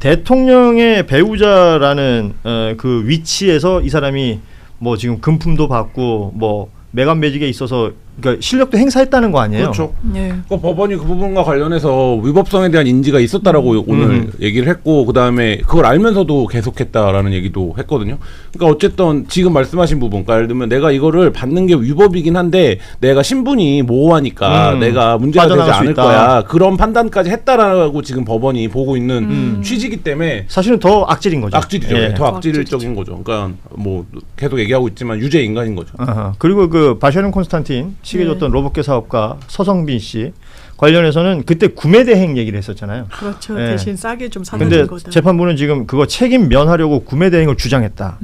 대통령의 배우자라는 그 위치에서 이 사람이 뭐 지금 금품도 받고 뭐 매간 매직에 있어서 그러니까 실력도 행사했다는 거 아니에요? 그렇죠. 네. 그러니까 법원이 그 부분과 관련해서 위법성에 대한 인지가 있었다라고 오늘 얘기를 했고, 그 다음에 그걸 알면서도 계속했다라는 얘기도 했거든요. 그러니까 어쨌든 지금 말씀하신 부분, 그러니까 예를 들면 내가 이거를 받는 게 위법이긴 한데 내가 신분이 모호하니까 내가 문제가 되지 않을 거야. 그런 판단까지 했다라고 지금 법원이 보고 있는 취지이기 때문에 사실은 더 악질인 거죠. 악질이죠. 예. 더 악질적인 거죠. 그러니까 뭐 계속 얘기하고 있지만 유죄 인간인 거죠. 그리고 그 바샤른 콘스탄틴 시계줬던 로봇계 사업가 서성빈 씨 관련해서는 그때 구매 대행 얘기를 했었잖아요. 그렇죠. 대신 싸게 좀 사는 거다. 근데 재판부는 지금 그거 책임 면하려고 구매 대행을 주장했다.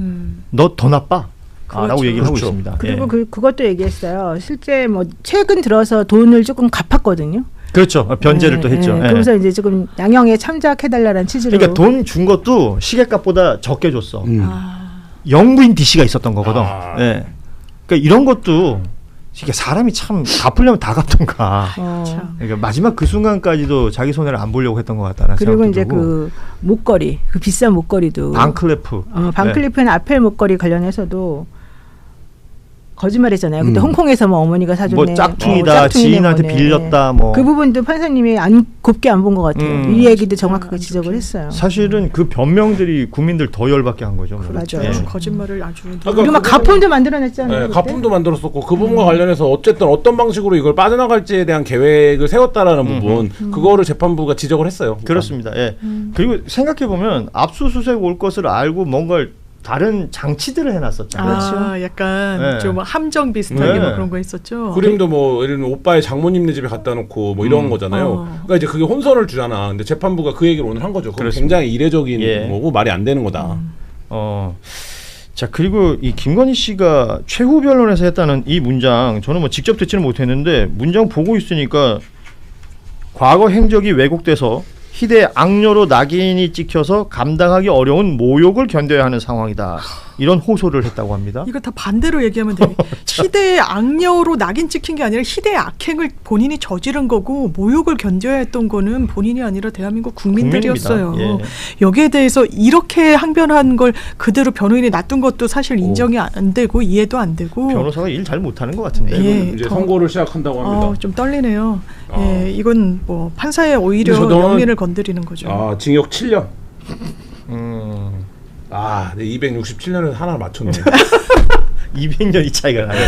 너 더 나빠. 그렇죠. 라고 얘기를 하고 그렇죠. 있습니다. 그리고 그것도 얘기했어요. 실제 뭐 최근 들어서 돈을 조금 갚았거든요. 그렇죠. 변제를 또 했죠. 그래서 이제 조금 양형에 참작해달라는 취지로. 그러니까 돈 준 것도 시계값보다 적게 줬어. 영부인 DC가 있었던 거거든. 그러니까 이런 것도 이게 사람이 참 갚으려면 다 갚던가. 그러니까 마지막 그 순간까지도 자기 손해를 안 보려고 했던 것 같다는 생각도 그리고 이제 들고. 그 목걸이, 그 비싼 목걸이도 반클레프. 반클레프는 아펠 목걸이 관련해서도 거짓말했잖아요. 그때 홍콩에서 뭐 어머니가 사줬네. 뭐 짝퉁이다, 지인한테 빌렸다, 뭐. 그 부분도 판사님이 곱게 안 본 것 같아요. 이 얘기도 정확하게 지적을 했어요. 사실은 그 변명들이 국민들 더 열받게 한 거죠. 맞아요. 거짓말을 아주. 그리고 막 가품도 만들어냈잖아요. 가품도 만들었었고 그 부분과 관련해서 어쨌든 어떤 방식으로 이걸 빠져나갈지에 대한 계획을 세웠다라는 부분, 그거를 재판부가 지적을 했어요. 그렇습니다. 예. 그리고 생각해 보면 압수수색 올 것을 알고 뭔가를 다른 장치들을 해놨었잖아요. 그렇죠. 약간 좀 함정 비슷하게 뭐 그런 거 있었죠. 그림도 뭐 예를 들면 오빠의 장모님네 집에 갖다 놓고 뭐 이런 거잖아요. 그러니까 이제 그게 혼선을 주잖아. 근데 재판부가 그 얘기를 오늘 한 거죠. 그건 굉장히 이례적인 거고 말이 안 되는 거다. 자, 그리고 이 김건희 씨가 최후 변론에서 했다는 이 문장, 저는 뭐 직접 듣지는 못했는데 문장 보고 있으니까 과거 행적이 왜곡돼서 희대의 악녀로 낙인이 찍혀서 감당하기 어려운 모욕을 견뎌야 하는 상황이다. 이런 호소를 했다고 합니다. 이거 다 반대로 얘기하면 돼요. 희대의 악녀로 낙인 찍힌 게 아니라 희대의 악행을 본인이 저지른 거고 모욕을 견뎌야 했던 거는 본인이 아니라 대한민국 국민들이었어요. 예. 여기에 대해서 이렇게 항변한 걸 그대로 변호인이 놔둔 것도 사실 인정이 안 되고 이해도 안 되고. 변호사가 일 잘 못하는 것 같은데. 이제 선고를 시작한다고 합니다. 좀 떨리네요. 이건 뭐 판사의 오히려 영리를 건드리는 거죠. 징역 7년. 267년을 하나 맞췄네. 200년이 차이가 나요.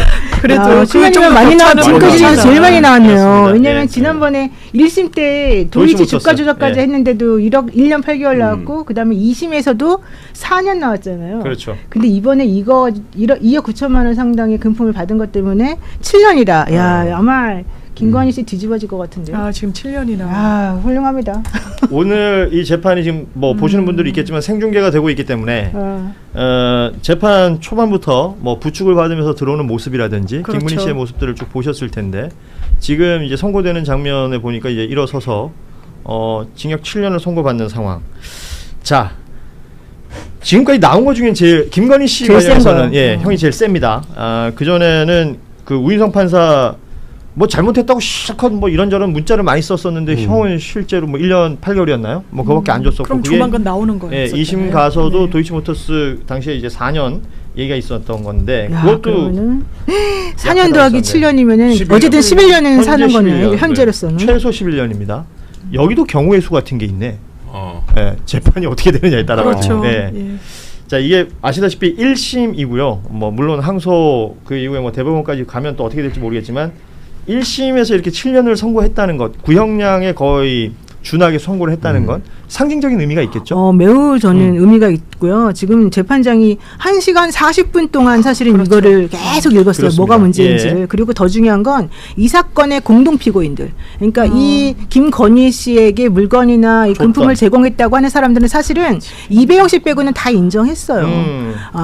그래도 시간이면 많이 나왔 지금까지 제일 많이 나왔네요. 왜냐하면 지난번에 1심 때 도이치 주가 조작까지 했는데도 1년 8개월 나왔고 그다음에 2심에서도 4년 나왔잖아요. 그렇죠. 근데 이번에 이거 2억 9천만 원 상당의 금품을 받은 것 때문에 7년이라. 야, 아마 김건희 씨 뒤집어질 것 같은데요. 지금 7년이나. 훌륭합니다. 오늘 이 재판이 지금 뭐 보시는 분들이 있겠지만 생중계가 되고 있기 때문에 재판 초반부터 뭐 부축을 받으면서 들어오는 모습이라든지 그렇죠. 김건희 씨의 모습들을 쭉 보셨을 텐데 지금 이제 선고되는 장면에 보니까 이제 일어서서 징역 7년을 선고받는 상황. 자, 지금까지 나온 것 중에 제일 김건희 씨 관련해서는 형이 제일 셉니다. 그 전에는 그 우인성 판사 뭐 잘못했다고 실컷 뭐 이런저런 문자를 많이 썼었는데 형은 실제로 뭐 1년 8개월이었나요? 뭐 그거밖에 안 줬었고. 그럼 조만간 나오는 거예요. 2심 가서도 도이치모터스 당시에 이제 4년 얘기가 있었던 건데 그것도 4년 더하기 7년이면은 어쨌든 11년은 사는 거네요. 현재로서는. 최소 11년입니다. 여기도 경우의 수 같은 게 있네. 재판이 어떻게 되느냐에 따라. 그렇죠. 자, 이게 아시다시피 1심이고요. 뭐 물론 항소 그 이후에 뭐 대법원까지 가면 또 어떻게 될지 모르겠지만 1심에서 이렇게 7년을 선고했다는 것, 구형량에 거의 준하게 선고를 했다는 건 상징적인 의미가 있겠죠? 매우 저는 의미가 있고요. 지금 재판장이 1시간 40분 동안 사실은 이거를 계속 읽었어요. 그렇습니다. 뭐가 문제인지를. 그리고 더 중요한 건 이 사건의 공동 피고인들. 그러니까 이 김건희 씨에게 물건이나 이 금품을 제공했다고 하는 사람들은 사실은 이배영 씨 빼고는 다 인정했어요.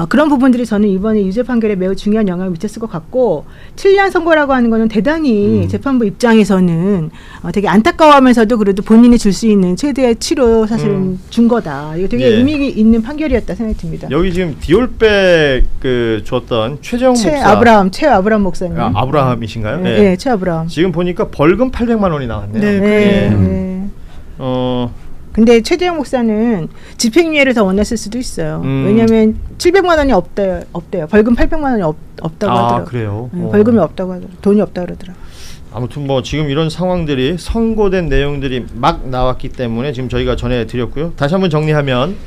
그런 부분들이 저는 이번에 유죄 판결에 매우 중요한 영향을 미쳤을 것 같고 7년 선고라고 하는 거는 대단히 재판부 입장에서는 되게 안타까워하면서도 그래도 본인이 줄 수 있는 최대의 치료 사실은 준 거다. 이거 되게 의미 있는 판결이었다 생각이 듭니다. 여기 지금 디올백 그 줬던 최재형 목사. 최아브람 목사님. 아브라함이신가요? 최아브람. 지금 보니까 벌금 800만 원이 나왔네요. 근데 최재형 목사는 집행유예를 더 원했을 수도 있어요. 왜냐하면 700만 원이 없대요. 벌금 800만 원이 없다고 하더라고요. 그래요? 벌금이 없다고 하더라고요. 돈이 없다고 그러더라고요. 아무튼 뭐 지금 이런 상황들이 선고된 내용들이 막 나왔기 때문에 지금 저희가 전해드렸고요. 다시 한번 정리하면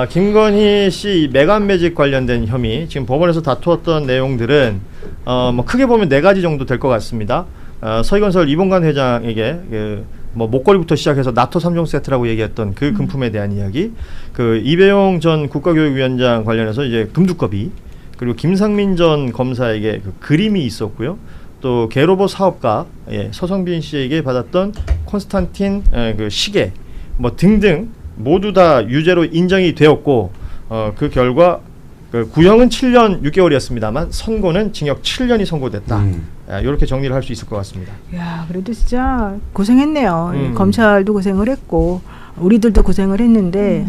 김건희 씨 매각 매직 관련된 혐의, 지금 법원에서 다투었던 내용들은 뭐 크게 보면 4가지 정도 될 것 같습니다. 서희건설 이봉관 회장에게 뭐 목걸이부터 시작해서 나토 3종 세트라고 얘기했던 그 금품에 대한 이야기, 그 이배용 전 국가교육위원장 관련해서 이제 금두꺼비, 그리고 김상민 전 검사에게 그 그림이 있었고요. 또 게로버 사업가 서성빈 씨에게 받았던 콘스탄틴 그 시계 뭐 등등 모두 다 유죄로 인정이 되었고, 그 결과 그 구형은 7년 6개월이었습니다만 선고는 징역 7년이 선고됐다. 이렇게 정리를 할 수 있을 것 같습니다. 야, 그래도 진짜 고생했네요. 검찰도 고생을 했고 우리들도 고생을 했는데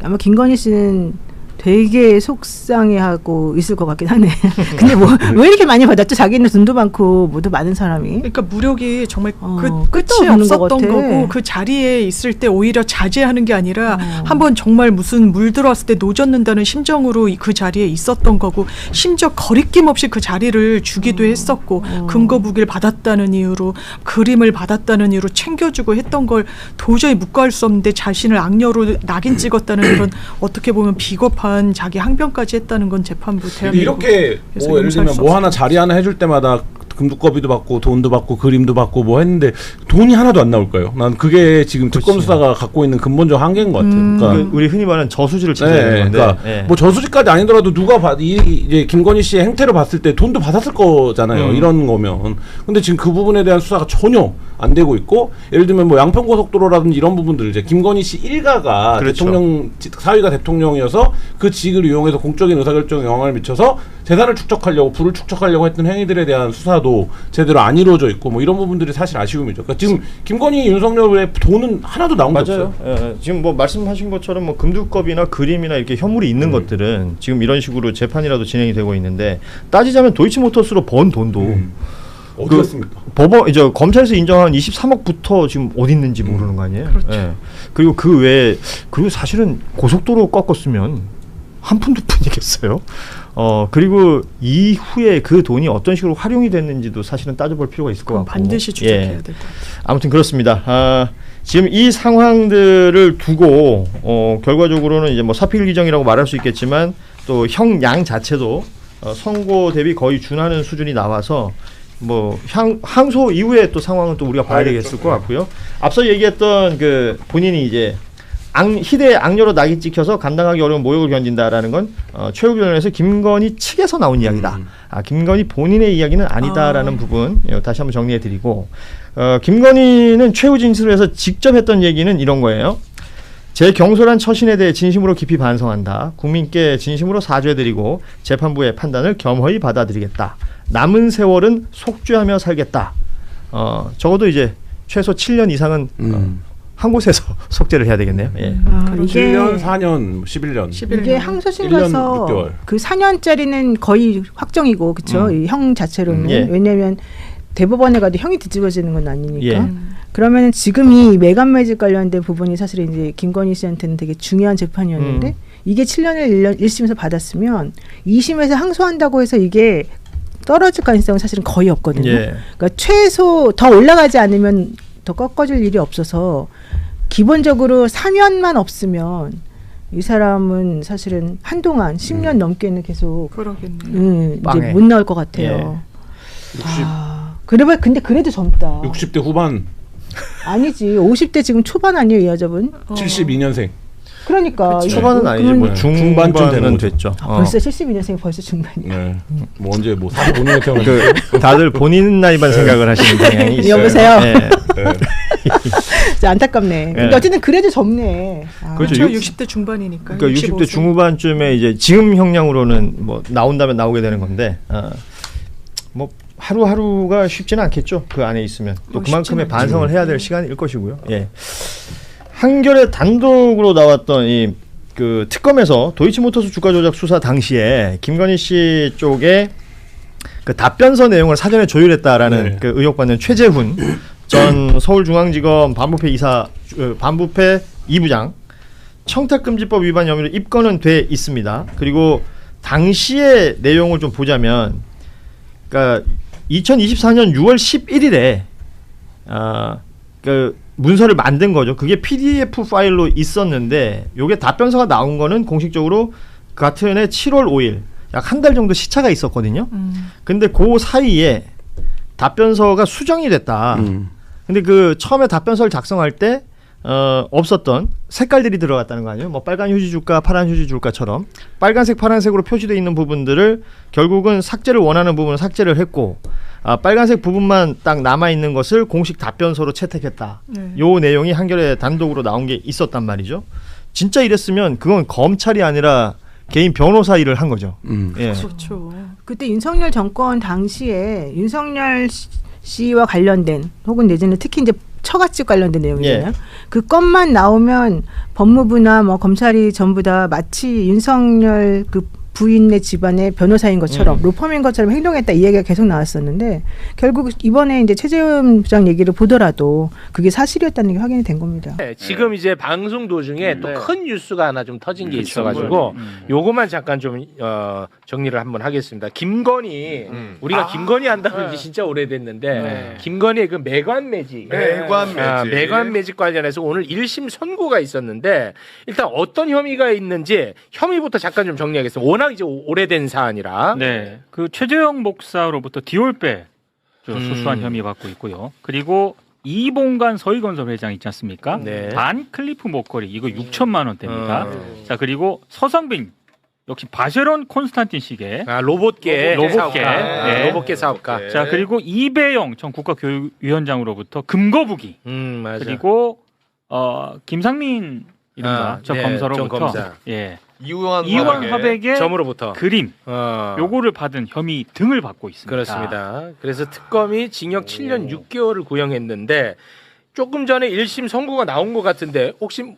아마 김건희 씨는 되게 속상해하고 있을 것 같긴 하네. 근데 뭐 왜 이렇게 많이 받았죠? 자기는 돈도 많고 뭐도 많은 사람이. 그러니까 무력이 정말 끝도 끝이 없는 없었던 것 같아. 거고, 그 자리에 있을 때 오히려 자제하는 게 아니라 한번 정말 무슨 물 들어왔을 때 노젓는다는 심정으로 그 자리에 있었던 거고, 심지어 거리낌 없이 그 자리를 주기도 했었고, 금고 무기를 받았다는 이유로, 그림을 받았다는 이유로 챙겨주고 했던 걸 도저히 묵과할 수 없는데 자신을 악녀로 낙인 찍었다는 이런 어떻게 보면 비겁한 자기 항변까지 했다는 건 재판부 대한민국 이렇게 뭐 예를 들면 뭐 하나 자리 하나 해줄 때마다 금두꺼비도 받고 돈도 받고 그림도 받고 뭐 했는데 돈이 하나도 안 나올까요? 난 그게 지금 특검 수사가 갖고 있는 근본적 한계인 것 같아요. 그러니까 우리 흔히 말하는 저수지를 찾아야 되는 건데, 그러니까 뭐 저수지까지 아니더라도 누가 이제 김건희 씨의 행태를 봤을 때 돈도 받았을 거잖아요. 이런 거면. 근데 지금 그 부분에 대한 수사가 전혀 안 되고 있고, 예를 들면 뭐 양평고속도로라든지 이런 부분들, 이제 김건희 씨 일가가 그렇죠. 사위가 대통령이어서 그 직을 이용해서 공적인 의사결정에 영향을 미쳐서 재산을 축적하려고, 부를 축적하려고 했던 행위들에 대한 수사도 제대로 안 이루어져 있고, 뭐 이런 부분들이 사실 아쉬움이죠. 그러니까 지금 김건희, 윤석열의 돈은 하나도 나온 게 없어요. 지금 뭐 말씀하신 것처럼 뭐 금두껍이나 그림이나 이렇게 혐물이 있는 것들은 지금 이런 식으로 재판이라도 진행이 되고 있는데, 따지자면 도이치모터스로 번 돈도 어디 갔습니까? 법원 이제 검찰에서 인정한 23억부터 지금 어디 있는지 모르는 거 아니에요? 그렇죠. 그리고 그 외에, 그리고 사실은 고속도로 꺾었으면 한 푼 두 푼이겠어요. 그리고 이후에 그 돈이 어떤 식으로 활용이 됐는지도 사실은 따져볼 필요가 있을 것 같고, 반드시 추적해야 될 것 같아요. 아무튼 그렇습니다. 지금 이 상황들을 두고 결과적으로는 이제 뭐 사필 규정이라고 말할 수 있겠지만, 또 형량 자체도 선고 대비 거의 준하는 수준이 나와서 뭐 항소 이후에 또 상황은 또 우리가 봐야 되겠을 것 같고요. 앞서 얘기했던 그 본인이 이제 희대의 악녀로 낙이 찍혀서 감당하기 어려운 모욕을 견딘다라는 건 최후 변론에서 김건희 측에서 나온 이야기다. 김건희 본인의 이야기는 아니다라는 부분 다시 한번 정리해드리고, 김건희는 최후 진술에서 직접 했던 얘기는 이런 거예요. 제 경솔한 처신에 대해 진심으로 깊이 반성한다. 국민께 진심으로 사죄드리고 재판부의 판단을 겸허히 받아들이겠다. 남은 세월은 속죄하며 살겠다. 적어도 이제 최소 7년 이상은 한 곳에서 속죄를 해야 되겠네요. 예. 이게 7년, 4년, 11년. 이게 항소심 1년 가서 6개월. 그 4년짜리는 거의 확정이고, 그렇죠? 이 형 자체로는. 예. 왜냐하면 대법원에 가도 형이 뒤집어지는 건 아니니까. 예. 그러면 지금 이 매각 매직 관련된 부분이 사실 이제 김건희 씨한테는 되게 중요한 재판이었는데, 이게 7년을 1심에서 받았으면 2심에서 항소한다고 해서 이게 떨어질 가능성은 사실은 거의 없거든요. 예. 그러니까 최소 더 올라가지 않으면 더 꺾어질 일이 없어서, 기본적으로 4년만 없으면 이 사람은 사실은 한동안 10년 넘게는 계속 이제 못 나올 것 같아요. 근데 그래도 젊다. 60대 후반. 아니지, 50대 지금 초반 아니에요, 이 여자분? 72년생. 그러니까 초반은 아니지, 뭐 중반쯤 됐죠. 벌써 72년생이 벌써 중반이야. 네. 뭐 언제 뭐 45년에 태어났는데 다들 본인 나이만 생각을 하시는 경향이 있어요. 여보세요. 네. 진짜 안타깝네. 근데 어쨌든 그래도 젊네. 그렇죠. 60대 중반이니까. 그러니까 60대 중후반쯤에 이제 지금 형량으로는 뭐 나온다면 나오게 되는 건데, 뭐 하루하루가 쉽지는 않겠죠. 그 안에 있으면 또 그만큼의 반성을 해야 될 시간일 것이고요. 예. 한겨레 단독으로 나왔던 이 그 특검에서 도이치모터스 주가 조작 수사 당시에 김건희 씨 쪽에 그 답변서 내용을 사전에 조율했다라는 그 의혹받는 최재훈 전 서울중앙지검 반부패 2부장 청탁금지법 위반 혐의로 입건은 돼 있습니다. 그리고 당시의 내용을 좀 보자면, 그러니까 2024년 6월 11일에 그 문서를 만든 거죠. 그게 PDF 파일로 있었는데, 요게 답변서가 나온 거는 공식적으로 같은 해 7월 5일, 약 한 달 정도 시차가 있었거든요. 근데 그 사이에 답변서가 수정이 됐다. 근데 그 처음에 답변서를 작성할 때 없었던 색깔들이 들어갔다는 거 아니에요? 뭐 빨간 휴지 줄까, 파란 휴지 줄까처럼 빨간색, 파란색으로 표시되어 있는 부분들을 결국은 삭제를 원하는 부분은 삭제를 했고, 빨간색 부분만 딱 남아 있는 것을 공식 답변서로 채택했다. 요 내용이 한겨레 단독으로 나온 게 있었단 말이죠. 진짜 이랬으면 그건 검찰이 아니라 개인 변호사 일을 한 거죠. 예. 그렇죠. 그때 윤석열 정권 당시에 윤석열 씨와 관련된 혹은 내지는 특히 이제 처갓집 관련된 내용이잖아요. 예. 그 건만 나오면 법무부나 뭐 검찰이 전부 다 마치 윤석열 그 부인의 집안의 변호사인 것처럼 로펌인 것처럼 행동했다 이 얘기가 계속 나왔었는데, 결국 이번에 이제 최재훈 부장 얘기를 보더라도 그게 사실이었다는 게 확인이 된 겁니다. 네, 지금 이제 방송 도중에 또 큰 뉴스가 하나 좀 터진 게 있어가지고 요거만 잠깐 좀 정리를 한번 하겠습니다. 김건희, 우리가 김건희 한다는 지 진짜 오래됐는데 김건희의 그 매관 매직, 매관 매직 관련해서 오늘 1심 선고가 있었는데, 일단 어떤 혐의가 있는지 혐의부터 잠깐 좀 정리하겠습니다. 워낙 이제 오래된 사안이라. 네, 그 최재형 목사로부터 디올백 수수한 혐의 받고 있고요. 그리고 이봉관 서희건설 회장 있지 않습니까? 네. 반 클리프 목걸이 이거 6천만 원대입니다. 자, 그리고 서성빈 역시 바쉐론 콘스탄틴 시계, 로봇계 로봇계. 사업가. 네. 로봇계 사업가. 자, 그리고 이배영 전 국가교육위원장으로부터 금거북이, 맞아. 그리고 김상민 이른바 전 네, 검사로부터 전 검사. 예, 이완 화백의 점으로부터 그림 요거를 받은 혐의 등을 받고 있습니다. 그렇습니다. 그래서 특검이 징역 7년 6개월을 구형했는데, 조금 전에 1심 선고가 나온 것 같은데 혹시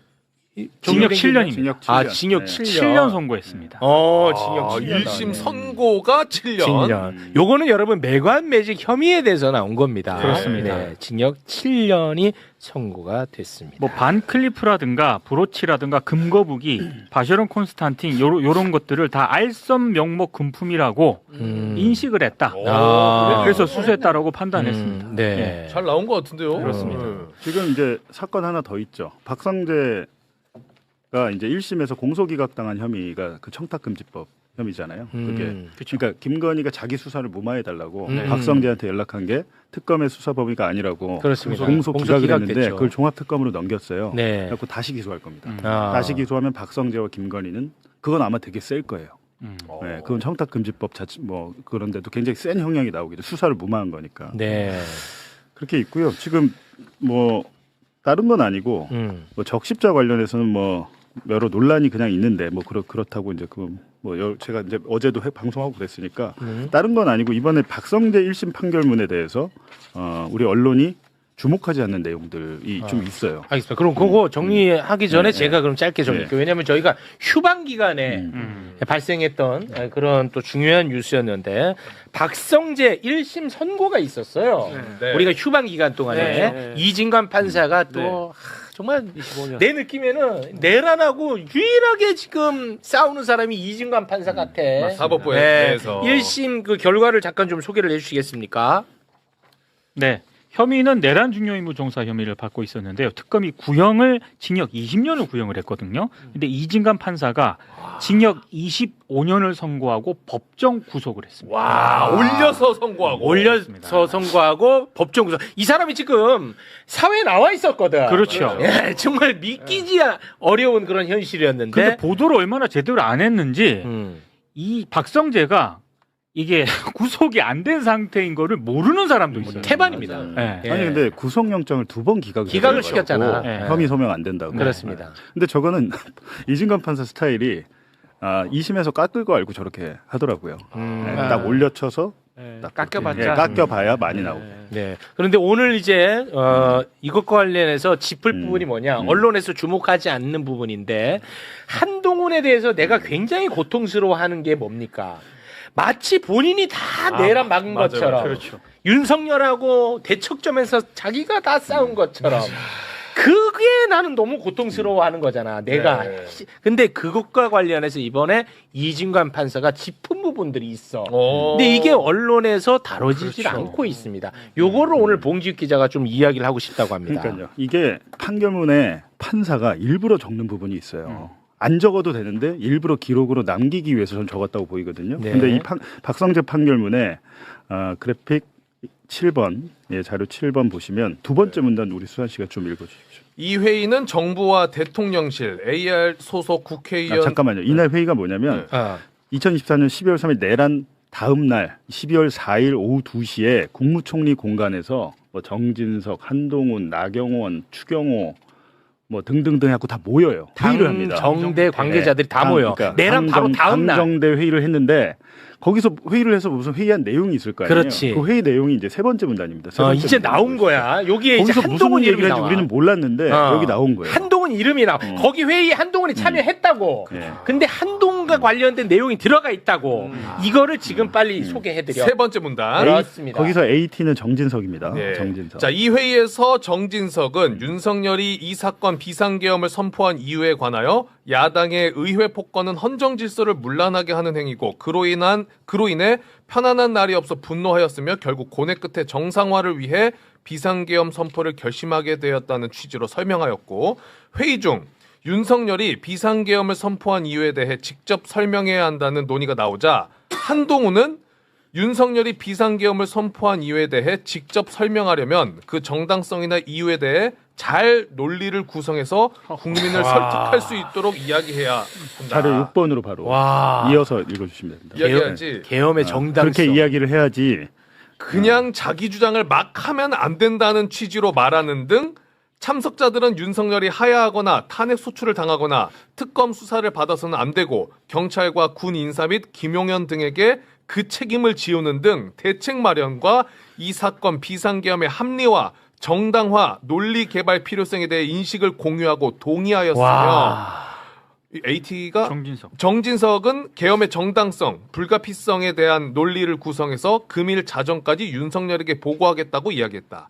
징역 7년입니다. 징역 7년. 7년 선고했습니다. 징역 7년. 1심 선고가 7년. 요거는 여러분 매관 매직 혐의에 대해서 나온 겁니다. 그렇습니다. 네, 징역 7년이 선고가 됐습니다. 뭐 반클리프라든가 브로치라든가 금거북이, 바쉐론 콘스탄틴 요런 것들을 다 알선 명목 금품이라고 인식을 했다. 그래서 수수했다라고 판단했습니다. 네. 네. 잘 나온 것 같은데요. 그렇습니다. 지금 이제 사건 하나 더 있죠. 박성재가 이제 1심에서 공소기각당한 혐의가 그 청탁금지법 혐의잖아요. 그게 그러니까 김건희가 자기 수사를 무마해달라고 박성재한테 연락한 게 특검의 수사 범위가 아니라고 그렇습니다. 공소 기각을 했는데 기각됐죠. 그걸 종합특검으로 넘겼어요. 네. 그래서 다시 기소할 겁니다. 다시 기소하면 박성재와 김건희는 그건 아마 되게 셀 거예요. 네, 그건 청탁금지법 자체 뭐 그런데도 굉장히 센 형량이 나오기도, 수사를 무마한 거니까. 네. 그렇게 있고요. 지금 뭐 다른 건 아니고 뭐 적십자 관련해서는 뭐 여러 논란이 그냥 있는데 뭐 그렇다고 이제 제가 이제 어제도 방송하고 그랬으니까 다른 건 아니고, 이번에 박성재 1심 판결문에 대해서 우리 언론이 주목하지 않는 내용들이 좀 있어요. 알겠습니다. 그럼 그거 정리하기 전에 제가 그럼 짧게 정리할게요. 왜냐하면 저희가 휴방 기간에 발생했던 그런 또 중요한 뉴스였는데, 박성재 1심 선고가 있었어요. 우리가 휴방 기간 동안에 이진관 판사가 또 정말 내 느낌에는 내란하고 유일하게 지금 싸우는 사람이 이진관 판사 같아. 사법부에서 1심 그 결과를 잠깐 좀 소개를 해주시겠습니까? 네. 혐의는 내란 중요 임무 종사 혐의를 받고 있었는데요. 특검이 구형을 징역 20년을 구형을 했거든요. 근데 이진관 판사가 징역 25년을 선고하고 법정 구속을 했습니다. 와, 올려서 선고하고 법정 구속. 이 사람이 지금 사회에 나와 있었거든. 그렇죠. 예, 정말 믿기지 어려운 그런 현실이었는데. 근데 보도를 얼마나 제대로 안 했는지 이 박성재가 이게 구속이 안 된 상태인 거를 모르는 사람도 있어요. 태반입니다. 네. 예. 아니 근데 구속영장을 2번 기각을 시켰잖아. 네. 혐의 소명 안 된다고. 그렇습니다. 근데 저거는 이진관 판사 스타일이 2심에서 깎을 거 알고 저렇게 하더라고요. 딱 올려쳐서 딱 깎여봤자. 깎여봐야 많이 나오고. 네. 그런데 오늘 이제 이것과 관련해서 짚을 부분이 뭐냐? 언론에서 주목하지 않는 부분인데, 한동훈에 대해서 내가 굉장히 고통스러워하는 게 뭡니까? 마치 본인이 다 내란 막은 것처럼, 그렇죠. 윤석열하고 대척점에서 자기가 다 싸운 것처럼 그게 나는 너무 고통스러워하는 거잖아. 내가. 네. 근데 그것과 관련해서 이번에 이진관 판사가 짚은 부분들이 있어. 근데 이게 언론에서 다뤄지질 그렇죠. 않고 있습니다. 요거를 오늘 봉지욱 기자가 좀 이야기를 하고 싶다고 합니다. 그러니까요. 이게 판결문에 판사가 일부러 적는 부분이 있어요. 안 적어도 되는데 일부러 기록으로 남기기 위해서 저는 적었다고 보이거든요. 네. 근데 이 박성재 판결문에 그래픽 7번, 예, 자료 7번 보시면 두 번째 문단 우리 수환 씨가 좀 읽어주십시오. 이 회의는 정부와 대통령실, AR 소속 국회의원 잠깐만요. 이날 회의가 뭐냐면 2024년 12월 3일 내란 다음 날 12월 4일 오후 2시에 국무총리 공간에서 뭐 정진석, 한동훈, 나경원, 추경호 뭐 등등등 해갖고 다 모여요. 회의를 합니다. 정대 관계자들이 다 모여. 그러니까 내란 바로 다음 날. 당정대 회의를 했는데 거기서 회의를 해서 무슨 회의한 내용이 있을 거 아니에요. 그렇지. 그 회의 내용이 이제 세 번째 문단입니다. 세 번째 이제 문단. 나온 거야. 여기에 이제 거기서 무슨 한동훈 이름이 얘기를 나와. 할지 우리는 몰랐는데 여기 나온 거예요. 한동훈 이름이 나와. 거기 회의에 한동훈이 참여했다고. 네. 근데 한동훈과 관련된 내용이 들어가 있다고. 이거를 지금 빨리 소개해드려. 세 번째 문단. 그렇습니다. 거기서 AT는 정진석입니다. 네. 정진석. 자, 이 회의에서 정진석은 윤석열이 이 사건 비상계엄을 선포한 이유에 관하여 야당의 의회 폭거는 헌정 질서를 문란하게 하는 행위고 그로 인해 편안한 날이 없어 분노하였으며 결국 고뇌 끝에 정상화를 위해 비상계엄 선포를 결심하게 되었다는 취지로 설명하였고 회의 중 윤석열이 비상계엄을 선포한 이유에 대해 직접 설명해야 한다는 논의가 나오자 한동훈은 윤석열이 비상계엄을 선포한 이유에 대해 직접 설명하려면 그 정당성이나 이유에 대해 잘 논리를 구성해서 국민을 설득할 수 있도록 이야기해야 한다. 자료 6번으로 바로 이어서 읽어주시면 됩니다. 이야기하지. 계엄의 정당성. 그렇게 이야기를 해야지. 그냥 자기 주장을 막 하면 안 된다는 취지로 말하는 등 참석자들은 윤석열이 하야하거나 탄핵 소추를 당하거나 특검 수사를 받아서는 안 되고 경찰과 군 인사 및 김용현 등에게 그 책임을 지우는 등 대책 마련과 이 사건 비상계엄의 합리화, 정당화, 논리 개발 필요성에 대해 인식을 공유하고 동의하였으며 AT가 정진석은 계엄의 정당성, 불가피성에 대한 논리를 구성해서 금일 자정까지 윤석열에게 보고하겠다고 이야기했다.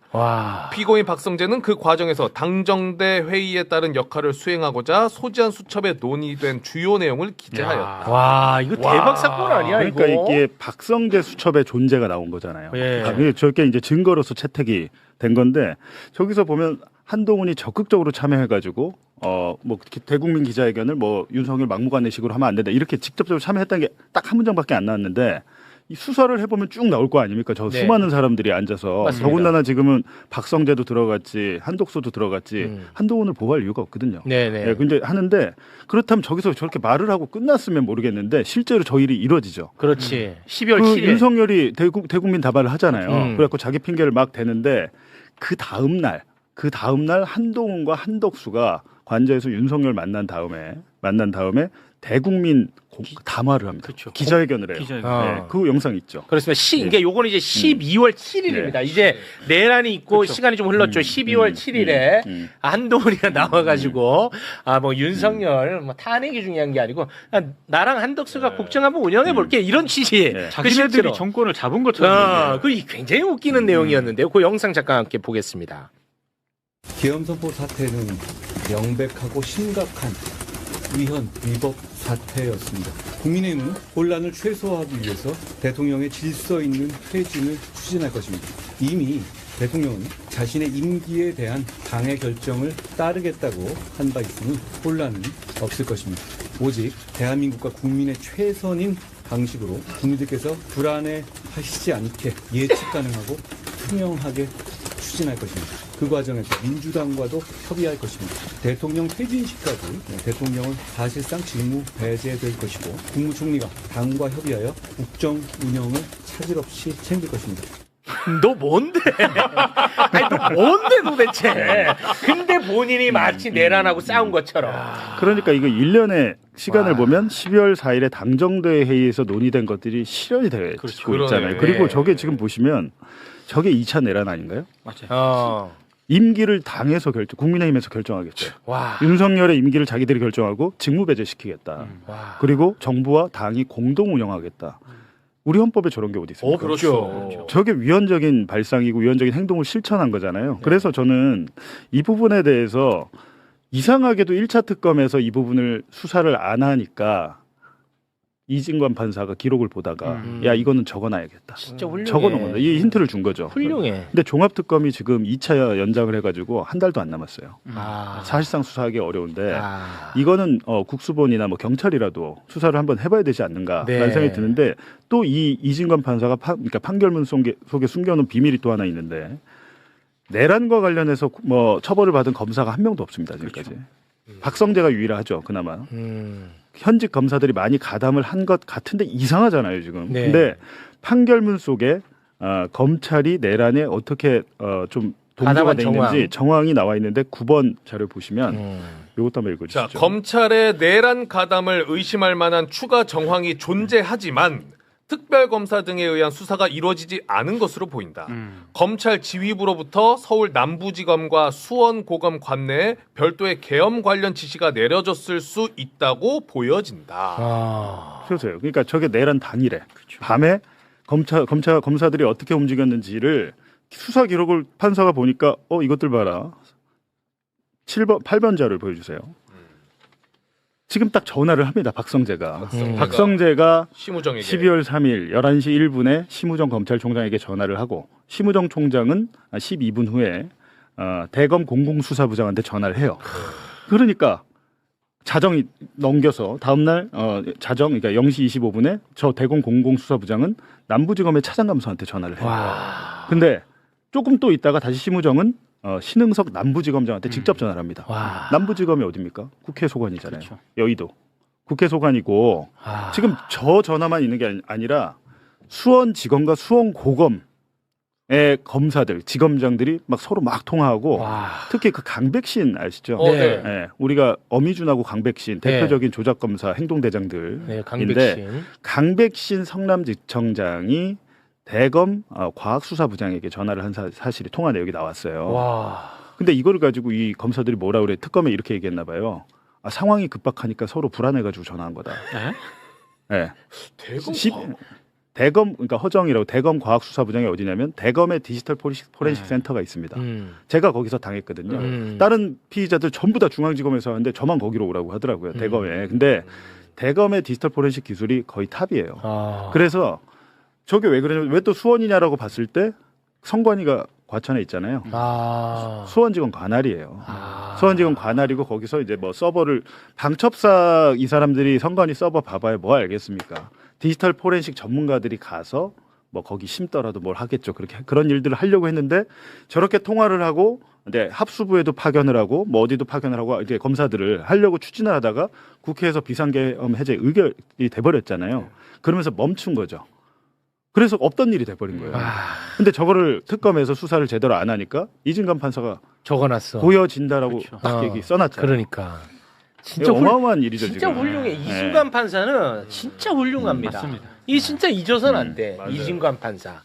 피고인 박성재는 그 과정에서 당정대 회의에 따른 역할을 수행하고자 소지한 수첩에 논의된 주요 내용을 기재하였다. 와, 이거 대박 사건 아니야, 그러니까 이거? 이게 박성재 수첩의 존재가 나온 거잖아요. 예. 저게 이제 증거로서 채택이 된 건데 저기서 보면 한동훈이 적극적으로 참여해가지고 뭐 대국민 기자회견을 뭐 윤석열 막무가내식으로 하면 안 된다 이렇게 직접적으로 참여했다는 게 딱 한 문장밖에 안 나왔는데 이 수사를 해보면 쭉 나올 거 아닙니까? 저 네. 수많은 사람들이 앉아서 맞습니다. 더군다나 지금은 박성재도 들어갔지 한독수도 들어갔지 한동훈을 보호할 이유가 없거든요. 네네. 예, 근데 하는데 그렇다면 저기서 저렇게 말을 하고 끝났으면 모르겠는데 실제로 저 일이 이루어지죠. 그렇지. 12월 그 7일. 윤석열이 대국민 다발을 하잖아요. 음. 그래갖고 자기 핑계를 막 대는데 그 다음 날 한동훈과 한덕수가 관저에서 윤석열 만난 다음에 대국민 담화를 합니다. 그렇죠. 기자회견을 해요. 네, 그 영상 있죠. 그렇습니다. 이게 요거는 이제 12월 7일입니다. 이제 내란이 있고 시간이 좀 흘렀죠. 12월 7일에 한동훈이가 나와가지고 뭐 윤석열 뭐 탄핵이 중요한 게 아니고 나랑 한덕수가 국정 한번 운영해 볼게 이런 취지. 자기네들이 정권을 잡은 것처럼. 그 굉장히 웃기는 내용이었는데요. 그 영상 잠깐 함께 보겠습니다. 계엄 선포 사태는 명백하고 심각한 위법 사태였습니다. 국민의힘은 혼란을 최소화하기 위해서 대통령의 질서 있는 퇴진을 추진할 것입니다. 이미 대통령은 자신의 임기에 대한 당의 결정을 따르겠다고 한 바 있으니 혼란은 없을 것입니다. 오직 대한민국과 국민의 최선인 방식으로 국민들께서 불안해하시지 않게 예측 가능하고 투명하게 추진할 것입니다. 그 과정에서 민주당과도 협의할 것입니다. 대통령 퇴진 시까지 대통령은 사실상 직무 배제될 것이고 국무총리가 당과 협의하여 국정 운영을 차질 없이 챙길 것입니다. 너 뭔데? 아니, 너 뭔데 도대체? 근데 본인이 마치 내란하고 싸운 것처럼. 그러니까 이거 1년의 시간을 보면 12월 4일에 당정대 회의에서 논의된 것들이 실현이 되고 있잖아요. 그리고 저게 지금 보시면 저게 2차 내란 아닌가요? 맞아요. 임기를 당에서 국민의힘에서 결정하겠죠. 윤석열의 임기를 자기들이 결정하고 직무배제시키겠다. 그리고 정부와 당이 공동 운영하겠다. 우리 헌법에 저런 게 어디 있습니까? 그렇죠. 저게 위헌적인 발상이고 위헌적인 행동을 실천한 거잖아요. 그래서 저는 이 부분에 대해서 이상하게도 1차 특검에서 이 부분을 수사를 안 하니까 이진관 판사가 기록을 보다가 야 이거는 적어놔야겠다. 진짜 훌륭해. 적어놓은 건데 이 힌트를 준 거죠. 훌륭해. 근데 종합특검이 지금 2차 연장을 해가지고 한 달도 안 남았어요. 아. 사실상 수사하기 어려운데 아. 이거는 국수본이나 뭐 경찰이라도 수사를 한번 해봐야 되지 않는가라는 네. 생각이 드는데 또 이 이진관 판사가 그러니까 판결문 속에 숨겨놓은 비밀이 또 하나 있는데 내란과 관련해서 뭐 처벌을 받은 검사가 한 명도 없습니다 지금까지. 박성재가 유일하죠 그나마. 현직 검사들이 많이 가담을 한 것 같은데 이상하잖아요 지금. 네. 근데 판결문 속에 검찰이 내란에 어떻게 좀 동조가 가담한 돼 있는지 정황이 나와 있는데 9번 자료 보시면 이것도 한번 읽어주시죠. 자, 검찰의 내란 가담을 의심할 만한 추가 정황이 존재하지만 특별검사 등에 의한 수사가 이루어지지 않은 것으로 보인다. 검찰 지휘부로부터 서울 남부지검과 수원고검 관내에 별도의 계엄 관련 지시가 내려졌을 수 있다고 보여진다. 그래서요. 그러니까 저게 내란 당일에 밤에 검사들이 어떻게 움직였는지를 수사 기록을 판사가 보니까 이것들 봐라. 8번 자료를 보여주세요. 지금 딱 전화를 합니다. 박성재가 심우정에게 12월 3일 11시 1분에 심우정 검찰총장에게 전화를 하고 심우정 총장은 12분 후에 대검 공공수사부장한테 전화를 해요. 그러니까 자정이 넘겨서 다음날 그러니까 0시 25분에 저 대검 공공수사부장은 남부지검의 차장감사한테 전화를 해요. 근데 조금 또 있다가 다시 심우정은 신흥석 남부지검장한테 직접 전화를 합니다. 남부지검이 어디입니까? 국회 소관이잖아요. 그렇죠. 여의도. 국회 소관이고 지금 저 전화만 있는 게 아니라 수원지검과 수원고검의 검사들, 지검장들이 막 서로 막 통화하고 특히 그 강백신 아시죠? 네. 네, 우리가 어미준하고 강백신 대표적인 조작검사 행동대장들인데 강백신 성남지청장이 대검 과학수사부장에게 전화를 한 사실이 통화 내역이 나왔어요. 근데 이거를 가지고 이 검사들이 뭐라 그래? 특검에 이렇게 얘기했나 봐요. 상황이 급박하니까 서로 불안해가지고 전화한 거다. 네. 대검 그러니까 허정이라고 대검 과학수사부장이 어디냐면 대검의 디지털 포렌식 센터가 있습니다. 제가 거기서 당했거든요. 다른 피의자들 전부 다 중앙지검에서 하는데 저만 거기로 오라고 하더라고요. 대검에. 근데 대검의 디지털 포렌식 기술이 거의 탑이에요. 그래서 저게 왜 그러냐면 왜 또 수원이냐라고 봤을 때 성관이가 과천에 있잖아요. 수원지검 관할이에요. 수원지검 관할이고 거기서 이제 뭐 서버를 방첩사 이 사람들이 성관이 서버 봐봐야 뭐 알겠습니까? 디지털 포렌식 전문가들이 가서 뭐 거기 심더라도 뭘 하겠죠. 그런 일들을 하려고 했는데 저렇게 통화를 하고 이제 합수부에도 파견을 하고 뭐 어디도 파견을 하고 이제 검사들을 하려고 추진을 하다가 국회에서 비상계엄 해제 의결이 돼버렸잖아요. 그러면서 멈춘 거죠. 그래서 없던 일이 돼버린 거예요. 근데 저거를 특검에서 수사를 제대로 안 하니까 이진관 판사가 적어놨어. 보여진다라고 딱 얘기 써놨잖아요. 그러니까 진짜 어마어마한 일이죠. 진짜 지금. 훌륭해. 이진관 판사는 진짜 훌륭합니다. 맞습니다. 이 진짜 잊어서는 안 돼. 이진관 판사.